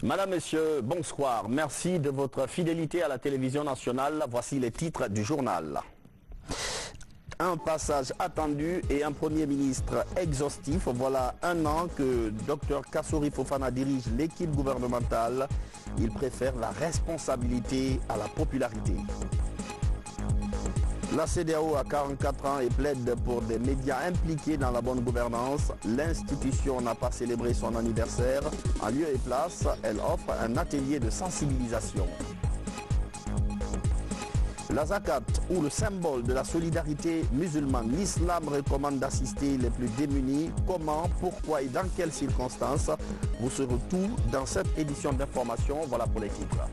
Madame, Messieurs, bonsoir. Merci de votre fidélité à la télévision nationale. Voici les titres du journal. Un passage attendu et un Premier ministre exhaustif. Voilà un an que Dr Kassory Fofana dirige l'équipe gouvernementale. Il préfère la responsabilité à la popularité. La CEDEAO a 44 ans et plaide pour des médias impliqués dans la bonne gouvernance. L'institution n'a pas célébré son anniversaire. En lieu et place, elle offre un atelier de sensibilisation. La zakat, ou le symbole de la solidarité musulmane, l'islam recommande d'assister les plus démunis. Comment, pourquoi et dans quelles circonstances? Vous serez tout dans cette édition d'information. Voilà pour les titres.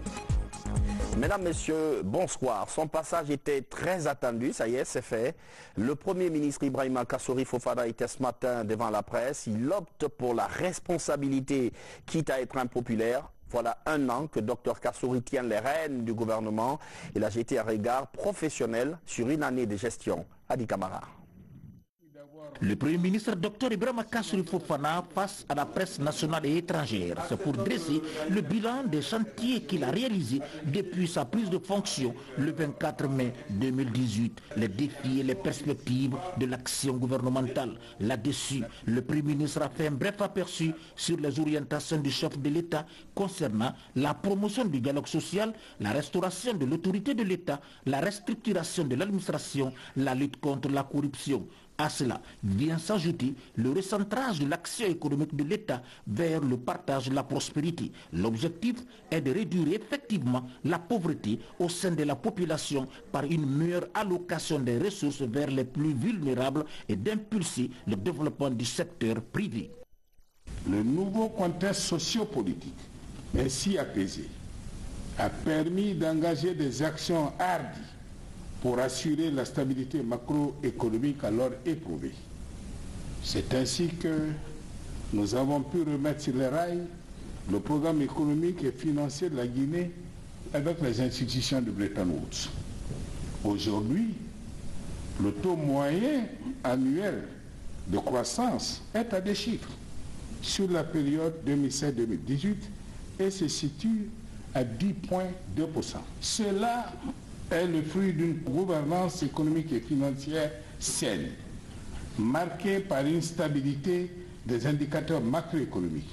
Mesdames, Messieurs, bonsoir. Son passage était très attendu, ça y est, c'est fait. Le Premier ministre Ibrahima Kassory Fofana était ce matin devant la presse. Il opte pour la responsabilité, quitte à être impopulaire. Voilà un an que Dr Kassory tient les rênes du gouvernement. Il a jeté un regard professionnel sur une année de gestion. Adi Kamara. Le Premier ministre Dr Ibrahima Kassory Fofana face à la presse nationale et étrangère. C'est pour dresser le bilan des chantiers qu'il a réalisés depuis sa prise de fonction le 24 mai 2018. Les défis et les perspectives de l'action gouvernementale. Là-dessus, le Premier ministre a fait un bref aperçu sur les orientations du chef de l'État concernant la promotion du dialogue social, la restauration de l'autorité de l'État, la restructuration de l'administration, la lutte contre la corruption. À cela vient s'ajouter le recentrage de l'action économique de l'État vers le partage de la prospérité. L'objectif est de réduire effectivement la pauvreté au sein de la population par une meilleure allocation des ressources vers les plus vulnérables et d'impulser le développement du secteur privé. Le nouveau contexte sociopolitique ainsi apaisé a permis d'engager des actions hardies pour assurer la stabilité macroéconomique alors éprouvée. C'est ainsi que nous avons pu remettre sur les rails le programme économique et financier de la Guinée avec les institutions de Bretton Woods. Aujourd'hui, le taux moyen annuel de croissance est à des chiffres sur la période 2007-2018 et se situe à 10,2%. Cela est le fruit d'une gouvernance économique et financière saine, marquée par une stabilité des indicateurs macroéconomiques,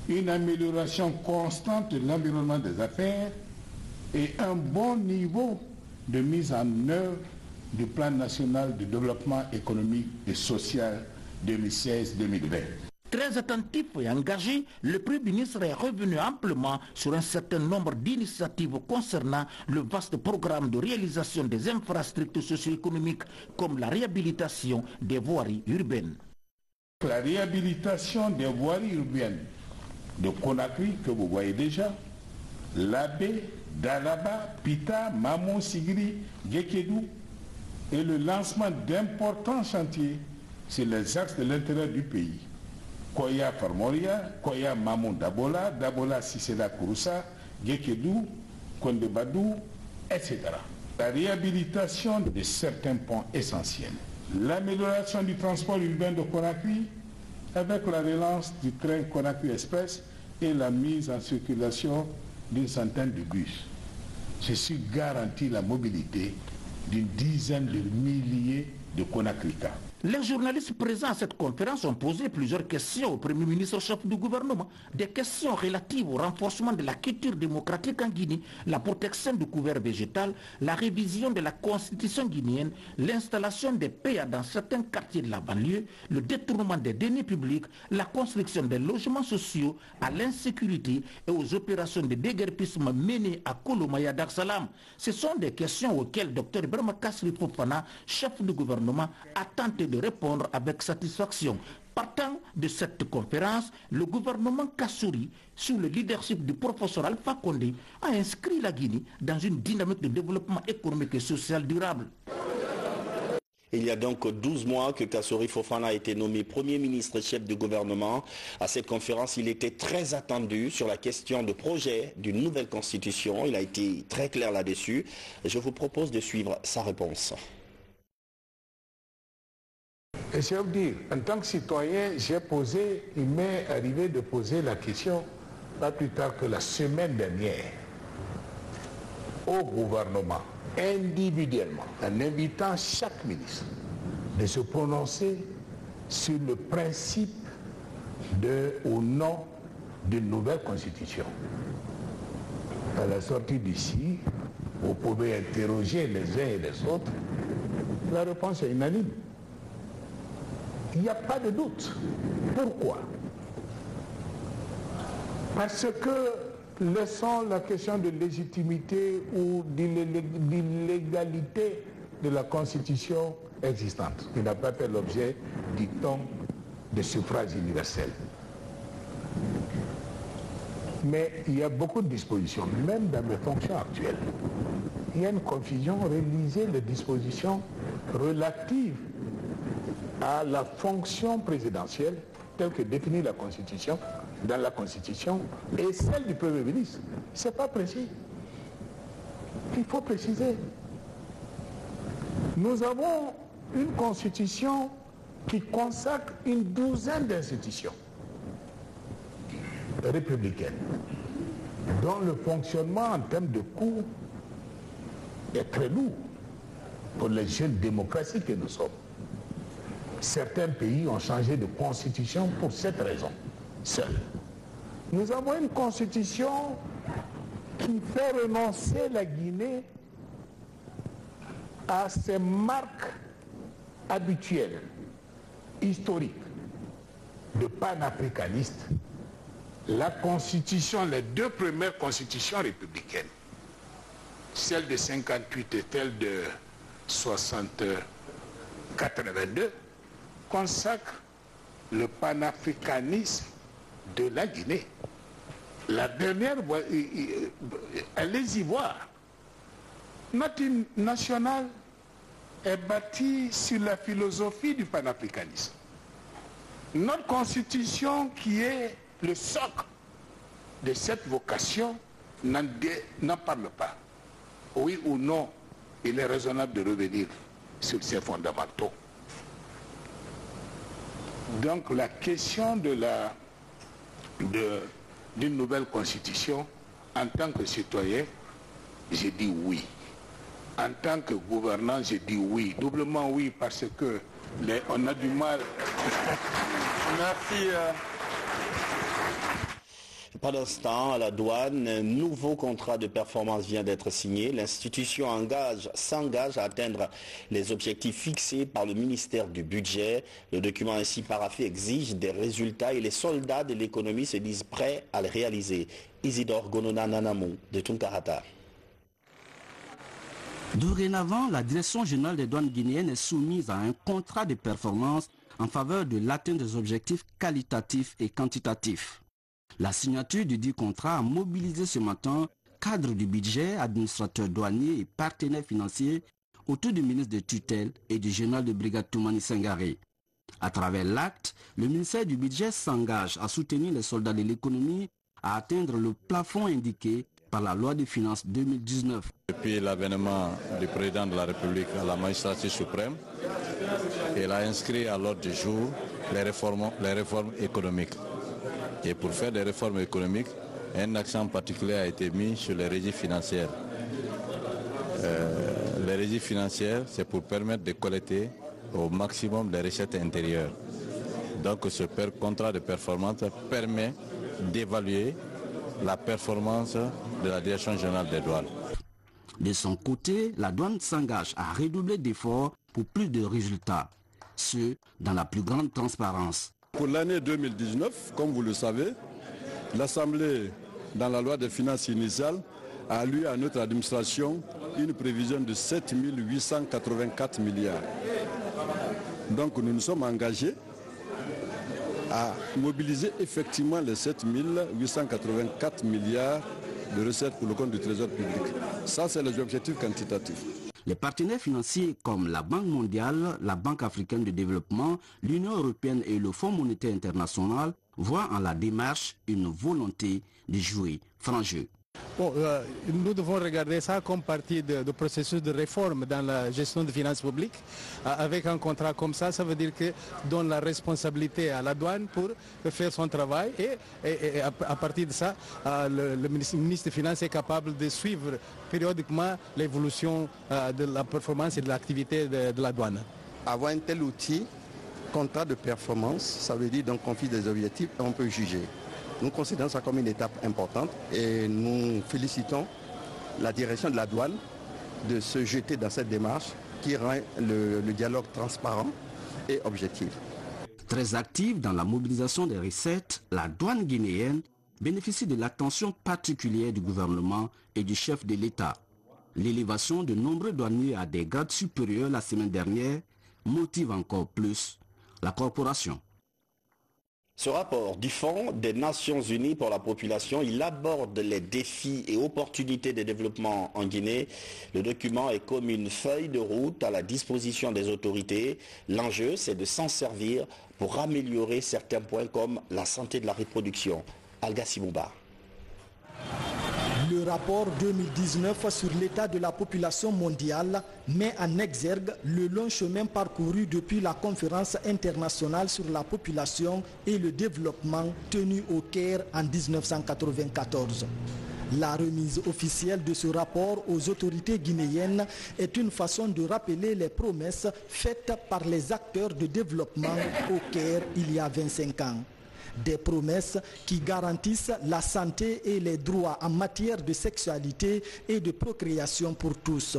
une amélioration constante de l'environnement des affaires et un bon niveau de mise en œuvre du plan national de développement économique et social 2016-2020. Très attentif et engagé, le Premier ministre est revenu amplement sur un certain nombre d'initiatives concernant le vaste programme de réalisation des infrastructures socio-économiques comme la réhabilitation des voiries urbaines. La réhabilitation des voiries urbaines de Conakry, que vous voyez déjà, Labé, Dalaba, Pita, Mamou, Sigri, Gekedou, et le lancement d'importants chantiers sur les axes de l'intérieur du pays. Koya Farmoria, Koya Mamou Dabola, Dabola Sisela Kouroussa, Gekedou, Kondebadou, etc. La réhabilitation de certains ponts essentiels. L'amélioration du transport urbain de Conakry avec la relance du train Conakry Express et la mise en circulation d'une centaine de bus. Ceci garantit la mobilité d'une dizaine de milliers de Conakryens. Les journalistes présents à cette conférence ont posé plusieurs questions au Premier ministre chef du gouvernement. Des questions relatives au renforcement de la culture démocratique en Guinée, la protection du couvert végétal, la révision de la constitution guinéenne, l'installation des PA dans certains quartiers de la banlieue, le détournement des deniers publics, la construction des logements sociaux, à l'insécurité et aux opérations de déguerpissement menées à Kolomaya Dar Salam. Ce sont des questions auxquelles Dr Ibrahima Kassory Fofana, chef du gouvernement, a tenté de répondre avec satisfaction. Partant de cette conférence, le gouvernement Kassory, sous le leadership du professeur Alpha Condé, a inscrit la Guinée dans une dynamique de développement économique et social durable. Il y a donc 12 mois que Kassory Fofana a été nommé Premier ministre chef du gouvernement. À cette conférence, il était très attendu sur la question de projet d'une nouvelle constitution. Il a été très clair là-dessus. Je vous propose de suivre sa réponse. Et je veux dire, en tant que citoyen, il m'est arrivé de poser la question pas plus tard que la semaine dernière, au gouvernement, individuellement, en invitant chaque ministre de se prononcer sur le principe ou non d'une nouvelle constitution. À la sortie d'ici, vous pouvez interroger les uns et les autres, la réponse est unanime. Il n'y a pas de doute. Pourquoi? Parce que laissons la question de légitimité ou d'illégalité de la constitution existante, qui n'a pas fait l'objet du temps de suffrage universel. Mais il y a beaucoup de dispositions, même dans mes fonctions actuelles. Il y a une confusion, réaliser les dispositions relatives à la fonction présidentielle telle que définie la Constitution, dans la Constitution, et celle du Premier ministre. Ce n'est pas précis. Il faut préciser. Nous avons une Constitution qui consacre une douzaine d'institutions républicaines, dont le fonctionnement en termes de coûts est très lourd pour les jeunes démocraties que nous sommes. Certains pays ont changé de constitution pour cette raison, seule. Nous avons une constitution qui fait renoncer la Guinée à ses marques habituelles, historiques, de panafricaniste. La constitution, les deux premières constitutions républicaines, celle de 58 et celle de 82, consacrent le panafricanisme de la Guinée. La dernière, allez-y voir. Notre hymne national est bâti sur la philosophie du panafricanisme. Notre constitution, qui est le socle de cette vocation, n'en parle pas. Oui ou non, il est raisonnable de revenir sur ces fondamentaux. Donc la question d'une nouvelle constitution, en tant que citoyen, j'ai dit oui. En tant que gouvernant, j'ai dit oui. Doublement oui, parce que on a du mal. Merci. Pendant ce temps, à la douane, un nouveau contrat de performance vient d'être signé. L'institution s'engage à atteindre les objectifs fixés par le ministère du Budget. Le document ainsi paraphé exige des résultats et les soldats de l'économie se disent prêts à les réaliser. Isidore Gonona Nanamou de Tunkarata. Dorénavant, la Direction générale des douanes guinéennes est soumise à un contrat de performance en faveur de l'atteinte des objectifs qualitatifs et quantitatifs. La signature du dit contrat a mobilisé ce matin cadres du budget, administrateurs douaniers et partenaires financiers autour du ministre de tutelle et du général de brigade Toumani Sengaré. À travers l'acte, le ministère du budget s'engage à soutenir les soldats de l'économie à atteindre le plafond indiqué par la loi des finances 2019. Depuis l'avènement du président de la République à la magistrature suprême, il a inscrit à l'ordre du jour les réformes économiques. Et pour faire des réformes économiques, un accent particulier a été mis sur les régies financières. Les régies financières, c'est pour permettre de collecter au maximum les recettes intérieures. Donc ce contrat de performance permet d'évaluer la performance de la Direction générale des douanes. De son côté, la douane s'engage à redoubler d'efforts pour plus de résultats, ce dans la plus grande transparence. Pour l'année 2019, comme vous le savez, l'Assemblée, dans la loi des finances initiales, a alloué à notre administration une prévision de 7 884 milliards. Donc nous nous sommes engagés à mobiliser effectivement les 7 884 milliards de recettes pour le compte du Trésor public. Ça, c'est les objectifs quantitatifs. Les partenaires financiers comme la Banque mondiale, la Banque africaine de développement, l'Union européenne et le Fonds monétaire international voient en la démarche une volonté de jouer franc jeu. Nous devons regarder ça comme partie du processus de réforme dans la gestion des finances publiques. Avec un contrat comme ça veut dire que donne la responsabilité à la douane pour faire son travail et à partir de ça, le ministre des Finances est capable de suivre périodiquement l'évolution de la performance et de l'activité de la douane. Avoir un tel outil, contrat de performance, ça veut dire donc qu'on fixe des objectifs et on peut juger. Nous considérons ça comme une étape importante et nous félicitons la direction de la douane de se jeter dans cette démarche qui rend le dialogue transparent et objectif. Très active dans la mobilisation des recettes, la douane guinéenne bénéficie de l'attention particulière du gouvernement et du chef de l'État. L'élévation de nombreux douaniers à des grades supérieurs la semaine dernière motive encore plus la corporation. Ce rapport du Fonds des Nations Unies pour la population, il aborde les défis et opportunités de développement en Guinée. Le document est comme une feuille de route à la disposition des autorités. L'enjeu, c'est de s'en servir pour améliorer certains points comme la santé de la reproduction. Alga Simouba. Le rapport 2019 sur l'état de la population mondiale met en exergue le long chemin parcouru depuis la conférence internationale sur la population et le développement tenue au Caire en 1994. La remise officielle de ce rapport aux autorités guinéennes est une façon de rappeler les promesses faites par les acteurs de développement au Caire il y a 25 ans. Des promesses qui garantissent la santé et les droits en matière de sexualité et de procréation pour tous.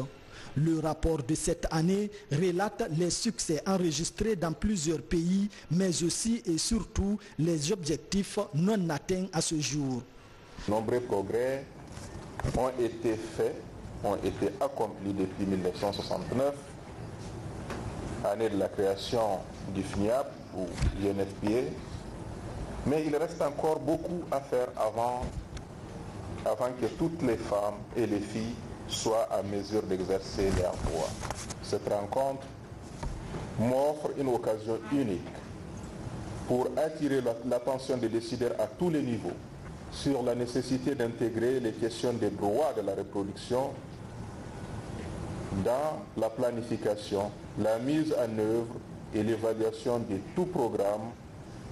Le rapport de cette année relate les succès enregistrés dans plusieurs pays, mais aussi et surtout les objectifs non atteints à ce jour. Nombreux progrès ont été faits, ont été accomplis depuis 1969, année de la création du FNIAP ou UNFPA. Mais il reste encore beaucoup à faire avant que toutes les femmes et les filles soient à mesure d'exercer leurs droits. Cette rencontre m'offre une occasion unique pour attirer l'attention des décideurs à tous les niveaux sur la nécessité d'intégrer les questions des droits de la reproduction dans la planification, la mise en œuvre et l'évaluation de tout programme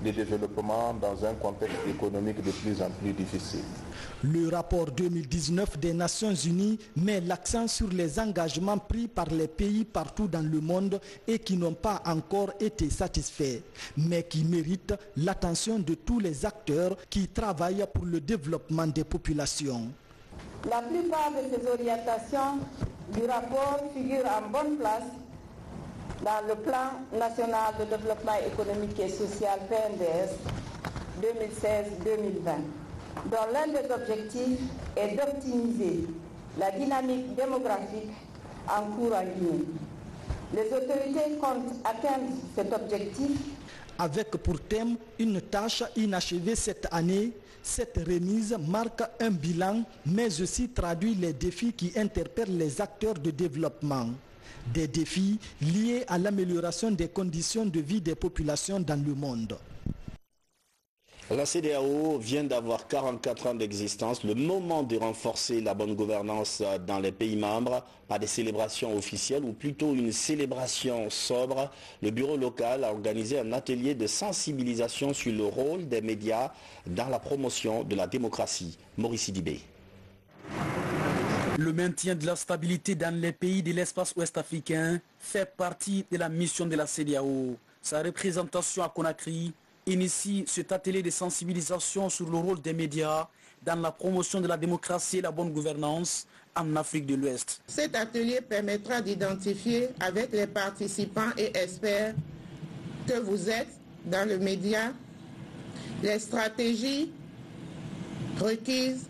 de développement dans un contexte économique de plus en plus difficile. Le rapport 2019 des Nations Unies met l'accent sur les engagements pris par les pays partout dans le monde et qui n'ont pas encore été satisfaits, mais qui méritent l'attention de tous les acteurs qui travaillent pour le développement des populations. La plupart de ces orientations du rapport figurent en bonne place dans le plan national de développement économique et social PNDS 2016-2020, dont l'un des objectifs est d'optimiser la dynamique démographique en cours en Guinée. Les autorités comptent atteindre cet objectif. Avec pour thème une tâche inachevée cette année, cette remise marque un bilan, mais aussi traduit les défis qui interpellent les acteurs de développement. Des défis liés à l'amélioration des conditions de vie des populations dans le monde. La CEDEAO vient d'avoir 44 ans d'existence. Le moment de renforcer la bonne gouvernance dans les pays membres, pas des célébrations officielles ou plutôt une célébration sobre. Le bureau local a organisé un atelier de sensibilisation sur le rôle des médias dans la promotion de la démocratie. Maurice Sidibé. Le maintien de la stabilité dans les pays de l'espace ouest africain fait partie de la mission de la CEDEAO. Sa représentation à Conakry initie cet atelier de sensibilisation sur le rôle des médias dans la promotion de la démocratie et la bonne gouvernance en Afrique de l'Ouest. Cet atelier permettra d'identifier avec les participants et experts que vous êtes dans le média les stratégies requises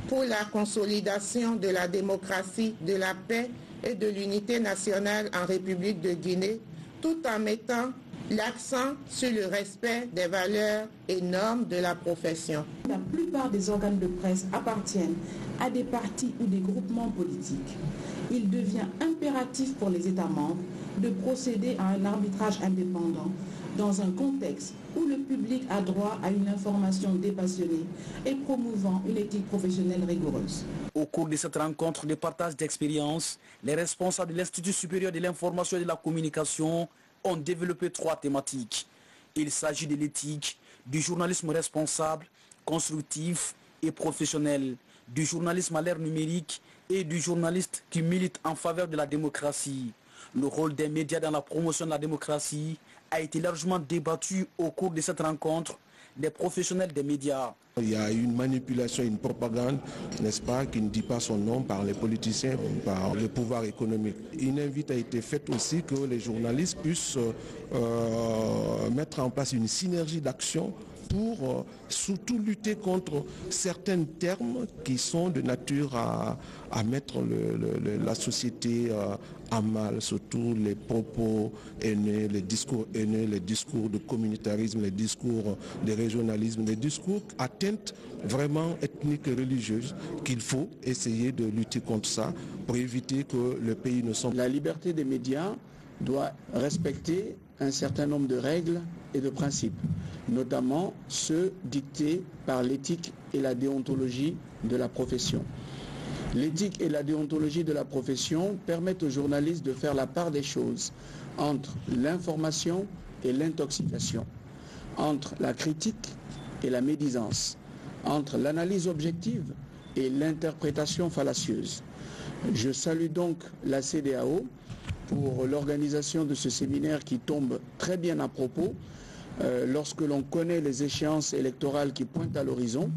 pour la consolidation de la démocratie, de la paix et de l'unité nationale en République de Guinée, tout en mettant l'accent sur le respect des valeurs et normes de la profession. La plupart des organes de presse appartiennent à des partis ou des groupements politiques. Il devient impératif pour les États membres de procéder à un arbitrage indépendant dans un contexte où le public a droit à une information dépassionnée et promouvant une éthique professionnelle rigoureuse. Au cours de cette rencontre de partage d'expériences, les responsables de l'Institut supérieur de l'information et de la communication ont développé 3 thématiques. Il s'agit de l'éthique, du journalisme responsable, constructif et professionnel, du journalisme à l'ère numérique et du journaliste qui milite en faveur de la démocratie. Le rôle des médias dans la promotion de la démocratie a été largement débattu au cours de cette rencontre des professionnels des médias. Il y a une manipulation, une propagande, n'est-ce pas, qui ne dit pas son nom par les politiciens, par le pouvoir économique. Une invite a été faite aussi que les journalistes puissent mettre en place une synergie d'action pour surtout lutter contre certains termes qui sont de nature à mettre la société à mal, surtout les propos haineux, les discours haineux, les discours de communautarisme, les discours de régionalisme, les discours atteintes vraiment ethniques et religieuses qu'il faut essayer de lutter contre ça pour éviter que le pays ne sombre. La liberté des médias doit respecter un certain nombre de règles et de principes, notamment ceux dictés par l'éthique et la déontologie de la profession. L'éthique et la déontologie de la profession permettent aux journalistes de faire la part des choses entre l'information et l'intoxication, entre la critique et la médisance, entre l'analyse objective et l'interprétation fallacieuse. Je salue donc la CEDEAO pour l'organisation de ce séminaire qui tombe très bien à propos lorsque l'on connaît les échéances électorales qui pointent à l'horizon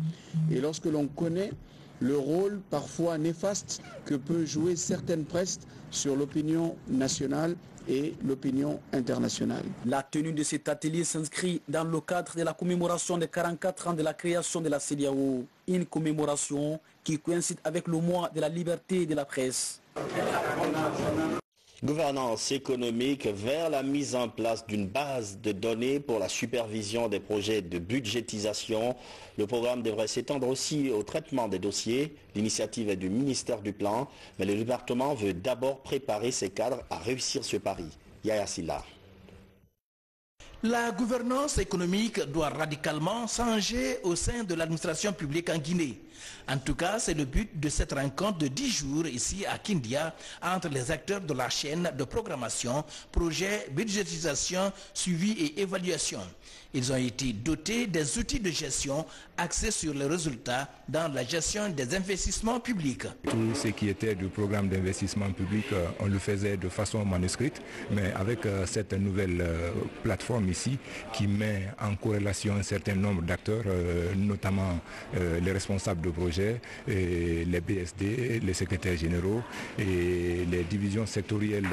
et lorsque l'on connaît le rôle parfois néfaste que peut jouer certaines presses sur l'opinion nationale et l'opinion internationale. La tenue de cet atelier s'inscrit dans le cadre de la commémoration des 44 ans de la création de la CEDEAO, une commémoration qui coïncide avec le mois de la liberté de la presse. Gouvernance économique vers la mise en place d'une base de données pour la supervision des projets de budgétisation. Le programme devrait s'étendre aussi au traitement des dossiers. L'initiative est du ministère du Plan, mais le département veut d'abord préparer ses cadres à réussir ce pari. Yaya Silla. La gouvernance économique doit radicalement changer au sein de l'administration publique en Guinée. En tout cas, c'est le but de cette rencontre de 10 jours ici à Kindia entre les acteurs de la chaîne de programmation, projet, budgétisation, suivi et évaluation. Ils ont été dotés des outils de gestion axés sur les résultats dans la gestion des investissements publics. Tout ce qui était du programme d'investissement public, on le faisait de façon manuscrite, mais avec cette nouvelle plateforme ici qui met en corrélation un certain nombre d'acteurs, notamment les responsables de projet, et les BSD, les secrétaires généraux et les divisions sectorielles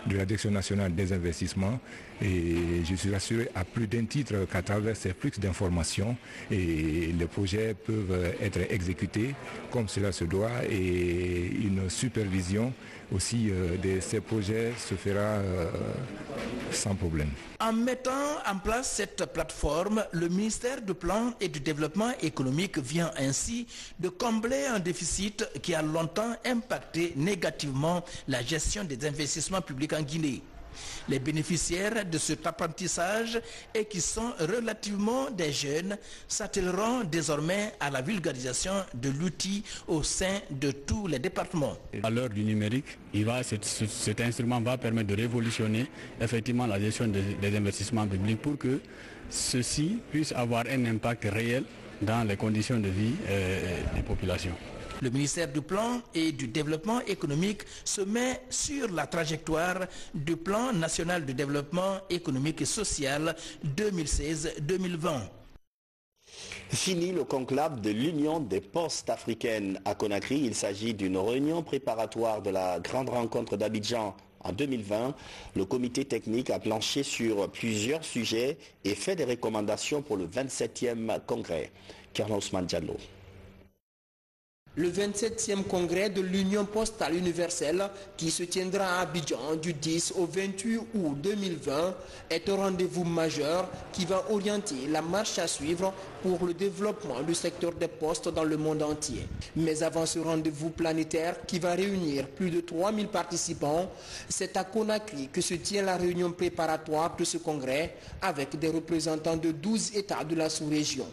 de la Direction nationale des investissements. Et je suis rassuré à plus d'un titre qu'à travers ces flux d'informations, et les projets peuvent être exécutés comme cela se doit, et une supervision aussi de ces projets se fera sans problème. En mettant en place cette plateforme, le ministère du Plan et du Développement économique vient ainsi de combler un déficit qui a longtemps impacté négativement la gestion des investissements publics en Guinée. Les bénéficiaires de cet apprentissage, et qui sont relativement des jeunes, s'attelleront désormais à la vulgarisation de l'outil au sein de tous les départements. À l'heure du numérique, cet instrument va permettre de révolutionner effectivement la gestion des investissements publics pour que ceux-ci puissent avoir un impact réel dans les conditions de vie des populations. Le ministère du Plan et du Développement économique se met sur la trajectoire du Plan national de développement économique et social 2016-2020. Fini le conclave de l'Union des postes africaines à Conakry. Il s'agit d'une réunion préparatoire de la grande rencontre d'Abidjan en 2020. Le comité technique a planché sur plusieurs sujets et fait des recommandations pour le 27e congrès. Kerna Ousmane Diallo. Le 27e congrès de l'Union postale universelle qui se tiendra à Abidjan du 10 au 28 août 2020 est un rendez-vous majeur qui va orienter la marche à suivre pour le développement du secteur des postes dans le monde entier. Mais avant ce rendez-vous planétaire qui va réunir plus de 3000 participants, c'est à Conakry que se tient la réunion préparatoire de ce congrès avec des représentants de 12 États de la sous-région.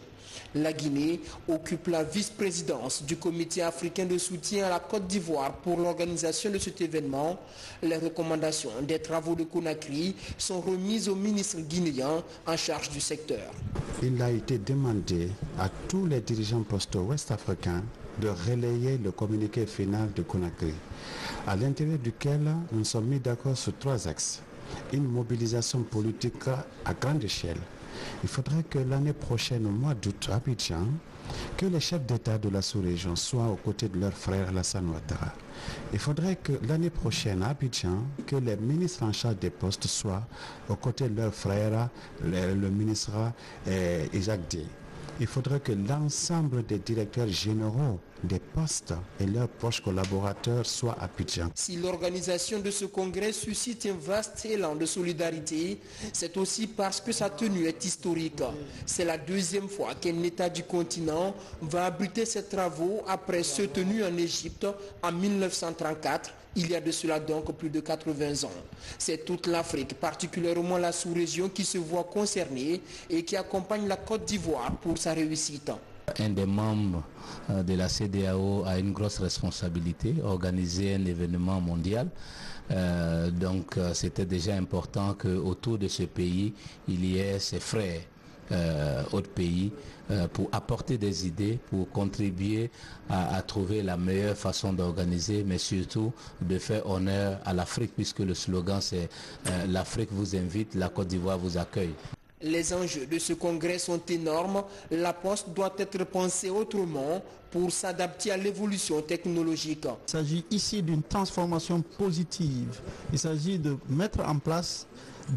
La Guinée occupe la vice-présidence du Comité africain de soutien à la Côte d'Ivoire pour l'organisation de cet événement. Les recommandations des travaux de Conakry sont remises au ministre guinéen en charge du secteur. Il a été demandé à tous les dirigeants postaux ouest-africains de relayer le communiqué final de Conakry, à l'intérieur duquel nous sommes mis d'accord sur 3 axes. Une mobilisation politique à grande échelle. Il faudrait que l'année prochaine, au mois d'août, à Abidjan, que les chefs d'État de la sous-région soient aux côtés de leur frère Alassane Ouattara. Il faudrait que l'année prochaine, à Abidjan, que les ministres en charge des postes soient aux côtés de leur frère, le ministre Isaac Dey. Il faudrait que l'ensemble des directeurs généraux des postes et leurs proches collaborateurs soient à Abidjan. Si l'organisation de ce congrès suscite un vaste élan de solidarité, c'est aussi parce que sa tenue est historique. C'est la 2e fois qu'un État du continent va abriter ses travaux après ceux tenus en Égypte en 1934. Il y a de cela donc plus de 80 ans. C'est toute l'Afrique, particulièrement la sous-région, qui se voit concernée et qui accompagne la Côte d'Ivoire pour sa réussite. Un des membres de la CEDEAO a une grosse responsabilité, organiser un événement mondial. Donc c'était déjà important qu'autour de ce pays, il y ait ses frères autres pays pour apporter des idées, pour contribuer à trouver la meilleure façon d'organiser, mais surtout de faire honneur à l'Afrique, puisque le slogan c'est l'Afrique vous invite, la Côte d'Ivoire vous accueille. Les enjeux de ce congrès sont énormes. La Poste doit être pensée autrement pour s'adapter à l'évolution technologique. Il s'agit ici d'une transformation positive. Il s'agit de mettre en place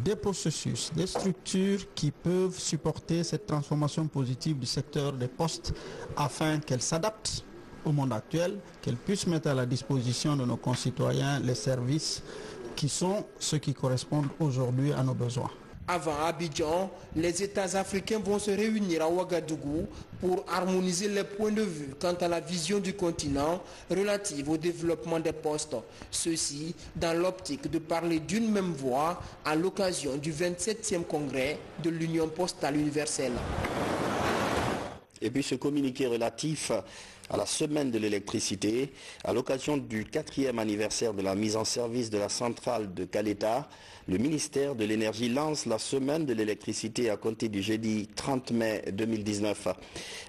des processus, des structures qui peuvent supporter cette transformation positive du secteur des postes afin qu'elle s'adapte au monde actuel, qu'elle puisse mettre à la disposition de nos concitoyens les services qui sont ceux qui correspondent aujourd'hui à nos besoins. Avant Abidjan, les États africains vont se réunir à Ouagadougou pour harmoniser les points de vue quant à la vision du continent relative au développement des postes. Ceci dans l'optique de parler d'une même voix à l'occasion du 27e congrès de l'Union postale universelle. Et puis ce communiqué relatif à la semaine de l'électricité, à l'occasion du 4e anniversaire de la mise en service de la centrale de Caleta, le ministère de l'Énergie lance la semaine de l'électricité à compter du jeudi 30 mai 2019.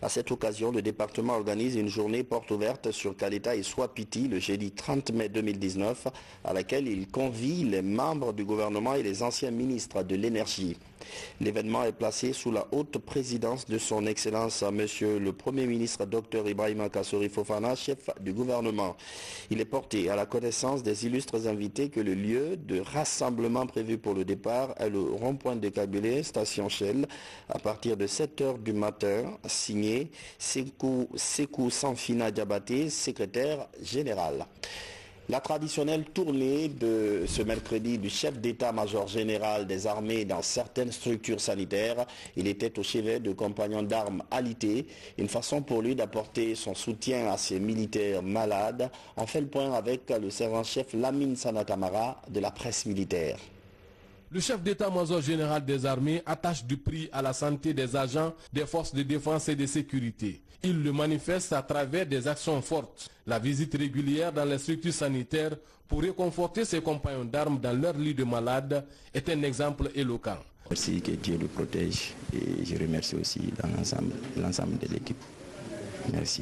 À cette occasion, le département organise une journée porte ouverte sur Caleta et Swapiti le jeudi 30 mai 2019, à laquelle il convie les membres du gouvernement et les anciens ministres de l'énergie. L'événement est placé sous la haute présidence de son Excellence Monsieur le Premier ministre Dr Ibrahima Kassory Fofana, chef du gouvernement. Il est porté à la connaissance des illustres invités que le lieu de rassemblement prévu pour le départ est le rond-point de Kabylie, station Shell, à partir de 7 h du matin, signé Sekou Sanfina Diabaté, secrétaire général. La traditionnelle tournée de ce mercredi du chef d'état-major général des armées dans certaines structures sanitaires, il était au chevet de compagnons d'armes alités, une façon pour lui d'apporter son soutien à ses militaires malades. On fait le point avec le sergent-chef Lamine Sana Camara de la presse militaire. Le chef d'état-major général des armées attache du prix à la santé des agents des forces de défense et de sécurité. Il le manifeste à travers des actions fortes. La visite régulière dans les structures sanitaires pour réconforter ses compagnons d'armes dans leur lit de malades est un exemple éloquent. Merci, que Dieu le protège, et je remercie aussi l'ensemble de l'équipe. Merci.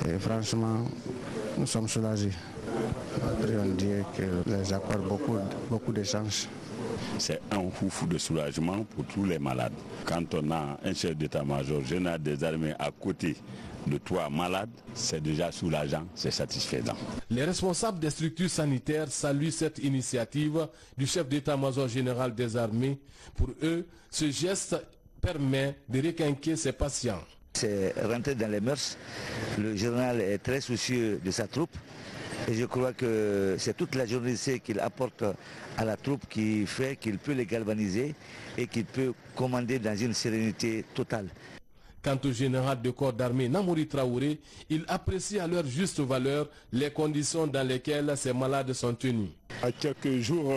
Et franchement, nous sommes soulagés. Après, on dirait que les apports beaucoup de chance. C'est un foufou de soulagement pour tous les malades. Quand on a un chef d'état-major général des armées à côté de toi malade, c'est déjà soulageant, c'est satisfaisant. Les responsables des structures sanitaires saluent cette initiative du chef d'état-major général des armées. Pour eux, ce geste permet de requinquer ses patients. C'est rentré dans les mœurs. Le journal est très soucieux de sa troupe. Et je crois que c'est toute la journée qu'il apporte à la troupe qui fait qu'il peut les galvaniser et qu'il peut commander dans une sérénité totale. Quant au général de corps d'armée Namouri Traoré, il apprécie à leur juste valeur les conditions dans lesquelles ces malades sont tenus. À quelques jours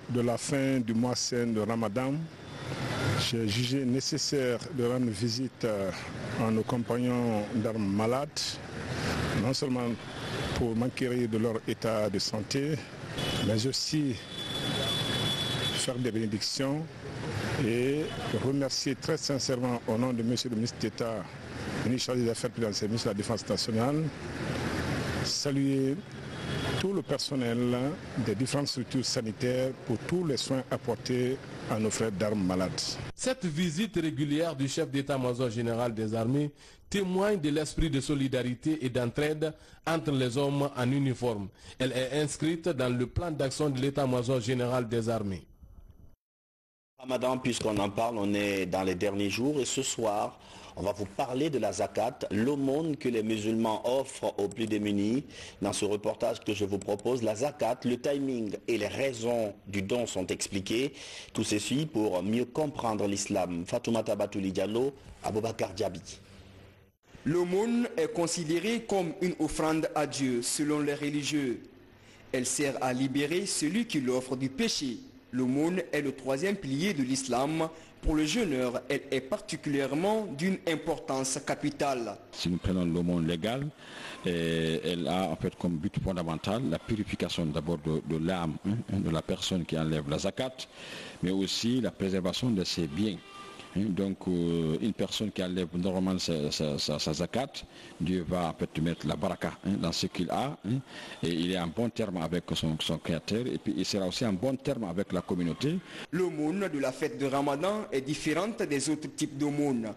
de la fin du mois saint de Ramadan, j'ai jugé nécessaire de rendre visite à nos compagnons d'armes malades, non seulement pour m'enquérir de leur état de santé, mais aussi faire des bénédictions et remercier très sincèrement au nom de monsieur le ministre d'État, ministre chargé des Affaires présidentielles, ministre de la Défense nationale, saluer tout le personnel des différentes structures sanitaires pour tous les soins apportés à nos frères d'armes malades. Cette visite régulière du chef d'état-major général des armées témoigne de l'esprit de solidarité et d'entraide entre les hommes en uniforme. Elle est inscrite dans le plan d'action de l'état-major général des armées. Ramadan, puisqu'on en parle, on est dans les derniers jours et ce soir, on va vous parler de la zakat, l'aumône que les musulmans offrent aux plus démunis. Dans ce reportage que je vous propose, la zakat, le timing et les raisons du don sont expliqués. Tout ceci pour mieux comprendre l'islam. Fatoumata Batouli Diallo, Aboubakar Diaby. L'aumône est considérée comme une offrande à Dieu selon les religieux. Elle sert à libérer celui qui l'offre du péché. L'aumône est le troisième pilier de l'islam. Pour le jeûneur, elle est particulièrement d'une importance capitale. Si nous prenons l'aumône légale, elle a en fait comme but fondamental la purification d'abord de l'âme de la personne qui enlève la zakat, mais aussi la préservation de ses biens. Donc une personne qui enlève normalement sa zakat, Dieu va en fait mettre la baraka dans ce qu'il a, et il est en bon terme avec son créateur, et puis il sera aussi en bon terme avec la communauté. L'aumône de la fête de Ramadan est différente des autres types d'aumônes.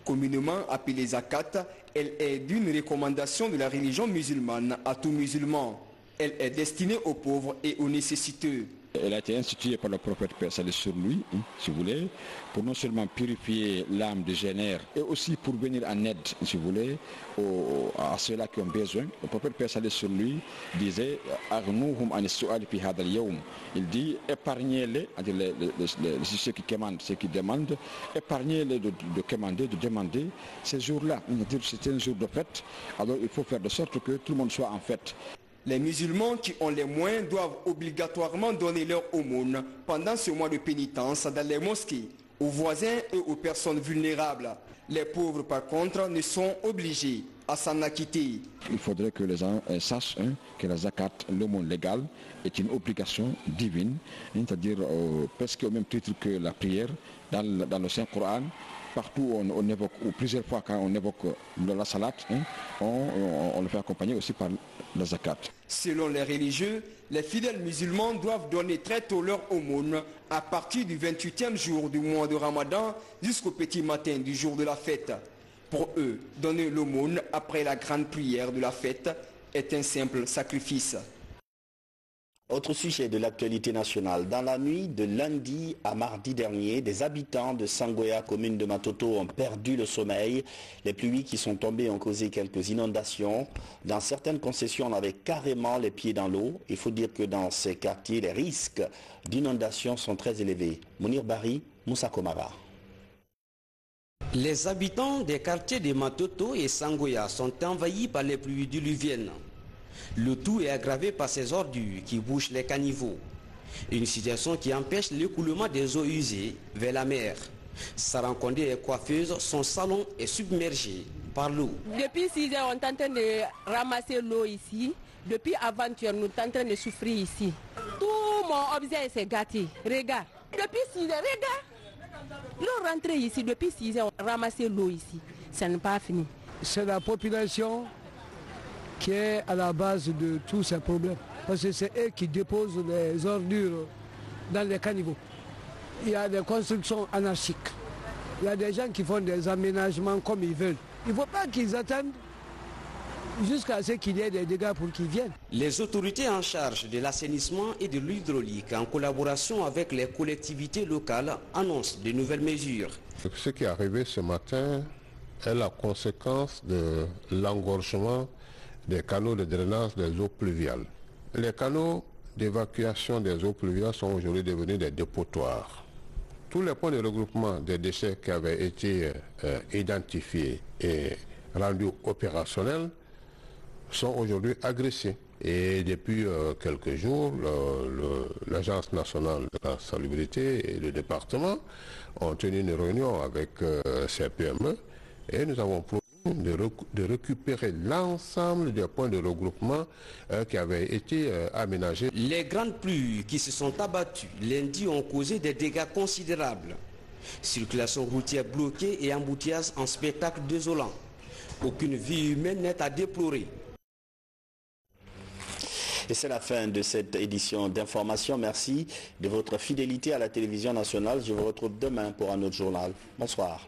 Communément appelée zakat, elle est d'une recommandation de la religion musulmane à tout musulman. Elle est destinée aux pauvres et aux nécessiteux. Elle a été instituée par le prophète paix sur lui, si vous voulez, pour non seulement purifier l'âme de génère, et aussi pour venir en aide, si vous voulez, à ceux-là qui ont besoin. Le prophète paix sur lui disait il dit épargnez-les, ceux qui demandent, épargnez-les de demander ces jours-là. C'est un jour de fête, alors il faut faire de sorte que tout le monde soit en fête. Les musulmans qui ont les moyens doivent obligatoirement donner leur aumône pendant ce mois de pénitence dans les mosquées, aux voisins et aux personnes vulnérables. Les pauvres, par contre, ne sont obligés à s'en acquitter. Il faudrait que les gens sachent que la zakat, l'aumône légale, est une obligation divine, c'est-à-dire presque au même titre que la prière dans le Saint-Coran. Partout on évoque, ou plusieurs fois quand on évoque la salat, on le fait accompagner aussi par la zakat. Selon les religieux, les fidèles musulmans doivent donner très tôt leur aumône à partir du 28e jour du mois de Ramadan jusqu'au petit matin du jour de la fête. Pour eux, donner l'aumône après la grande prière de la fête est un simple sacrifice. Autre sujet de l'actualité nationale. Dans la nuit de lundi à mardi dernier, des habitants de Sangoya, commune de Matoto, ont perdu le sommeil. Les pluies qui sont tombées ont causé quelques inondations. Dans certaines concessions, on avait carrément les pieds dans l'eau. Il faut dire que dans ces quartiers, les risques d'inondation sont très élevés. Mounir Bari, Moussa Komara. Les habitants des quartiers de Matoto et Sangoya sont envahis par les pluies diluviennes. Le tout est aggravé par ces ordures qui bouchent les caniveaux. Une situation qui empêche l'écoulement des eaux usées vers la mer. Sarah Kondé est coiffeuse, son salon est submergé par l'eau. Depuis 6 heures, on est en train de ramasser l'eau ici. Depuis avant-hier, nous sommes en train de souffrir ici. Tout mon objet s'est gâté. Regarde. Depuis 6 heures, regarde. L'eau rentrée ici, depuis 6 heures, on ramasser l'eau ici. Ça n'est pas fini. C'est la population qui est à la base de tous ces problèmes. Parce que c'est eux qui déposent les ordures dans les caniveaux. Il y a des constructions anarchiques. Il y a des gens qui font des aménagements comme ils veulent. Il ne faut pas qu'ils attendent jusqu'à ce qu'il y ait des dégâts pour qu'ils viennent. Les autorités en charge de l'assainissement et de l'hydraulique, en collaboration avec les collectivités locales, annoncent de nouvelles mesures. Ce qui est arrivé ce matin est la conséquence de l'engorgement des canaux de drainage des eaux pluviales. Les canaux d'évacuation des eaux pluviales sont aujourd'hui devenus des dépotoirs. Tous les points de regroupement des déchets qui avaient été identifiés et rendus opérationnels sont aujourd'hui agressés. Et depuis quelques jours, l'Agence nationale de la salubrité et le département ont tenu une réunion avec ces PME et nous avons promis de récupérer l'ensemble des points de regroupement qui avaient été aménagés. Les grandes pluies qui se sont abattues lundi ont causé des dégâts considérables. Circulation routière bloquée et embouteillages en spectacle désolant. Aucune vie humaine n'est à déplorer. Et c'est la fin de cette édition d'information. Merci de votre fidélité à la télévision nationale. Je vous retrouve demain pour un autre journal. Bonsoir.